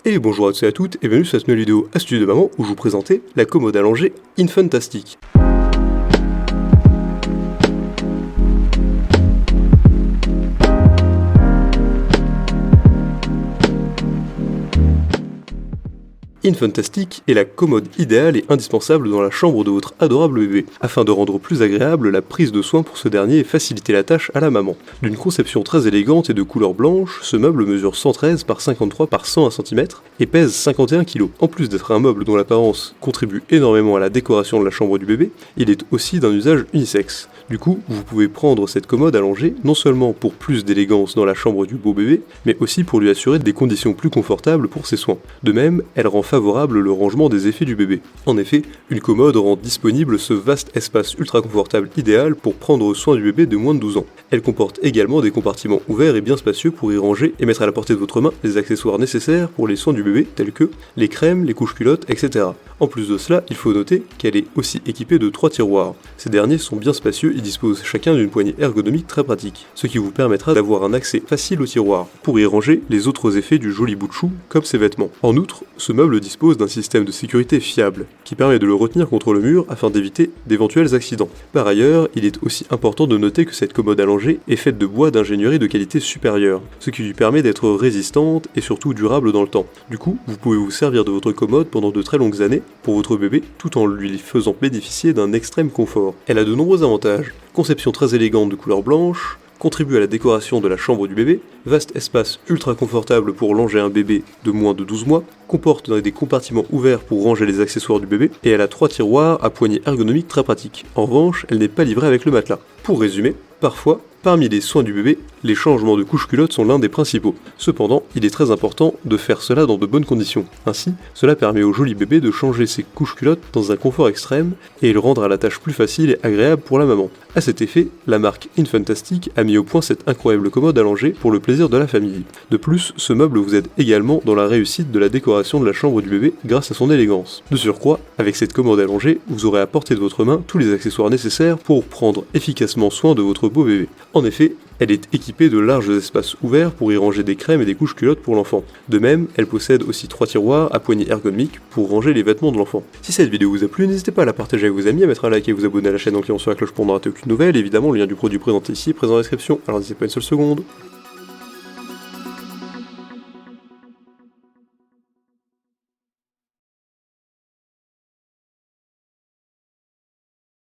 Et bonjour à tous et à toutes, et bienvenue sur cette nouvelle vidéo astuce de maman où je vous présentais la commode allongée Infantastic. Infantastic est la commode idéale et indispensable dans la chambre de votre adorable bébé, afin de rendre plus agréable la prise de soin pour ce dernier et faciliter la tâche à la maman. D'une conception très élégante et de couleur blanche, ce meuble mesure 113 par 53 par 101 cm et pèse 51 kg. En plus d'être un meuble dont l'apparence contribue énormément à la décoration de la chambre du bébé, il est aussi d'un usage unisexe. Du coup, vous pouvez prendre cette commode allongée non seulement pour plus d'élégance dans la chambre du beau bébé, mais aussi pour lui assurer des conditions plus confortables pour ses soins. De même, elle rend favorable le rangement des effets du bébé. En effet, une commode rend disponible ce vaste espace ultra confortable idéal pour prendre soin du bébé de moins de 12 ans. Elle comporte également des compartiments ouverts et bien spacieux pour y ranger et mettre à la portée de votre main les accessoires nécessaires pour les soins du bébé, tels que les crèmes, les couches culottes, etc. En plus de cela, il faut noter qu'elle est aussi équipée de 3 tiroirs. Ces derniers sont bien spacieux et disposent chacun d'une poignée ergonomique très pratique, ce qui vous permettra d'avoir un accès facile au tiroir, pour y ranger les autres effets du joli bout de chou, comme ses vêtements. En outre, ce meuble dispose d'un système de sécurité fiable, qui permet de le retenir contre le mur afin d'éviter d'éventuels accidents. Par ailleurs, il est aussi important de noter que cette commode allongée est faite de bois d'ingénierie de qualité supérieure, ce qui lui permet d'être résistante et surtout durable dans le temps. Du coup, vous pouvez vous servir de votre commode pendant de très longues années pour votre bébé, tout en lui faisant bénéficier d'un extrême confort. Elle a de nombreux avantages. Conception très élégante de couleur blanche, contribue à la décoration de la chambre du bébé, vaste espace ultra confortable pour longer un bébé de moins de 12 mois, comporte des compartiments ouverts pour ranger les accessoires du bébé, et elle a 3 tiroirs à poignée ergonomique très pratiques. En revanche, elle n'est pas livrée avec le matelas. Pour résumer, parfois, parmi les soins du bébé, les changements de couche-culotte sont l'un des principaux. Cependant, il est très important de faire cela dans de bonnes conditions. Ainsi, cela permet au joli bébé de changer ses couches-culottes dans un confort extrême et il rendra la tâche plus facile et agréable pour la maman. À cet effet, la marque Infantastic a mis au point cette incroyable commode allongée pour le plaisir de la famille. De plus, ce meuble vous aide également dans la réussite de la décoration de la chambre du bébé grâce à son élégance. De surcroît, avec cette commode allongée, vous aurez à portée de votre main tous les accessoires nécessaires pour prendre efficacement soin de votre beau bébé. En effet, elle est équipée de larges espaces ouverts pour y ranger des crèmes et des couches culottes pour l'enfant. De même, elle possède aussi 3 tiroirs à poignée ergonomique pour ranger les vêtements de l'enfant. Si cette vidéo vous a plu, n'hésitez pas à la partager avec vos amis, à mettre un like et vous abonner à la chaîne en cliquant sur la cloche pour ne rater aucune nouvelle. Évidemment, le lien du produit présenté ici est présent dans la description, alors n'hésitez pas une seule seconde.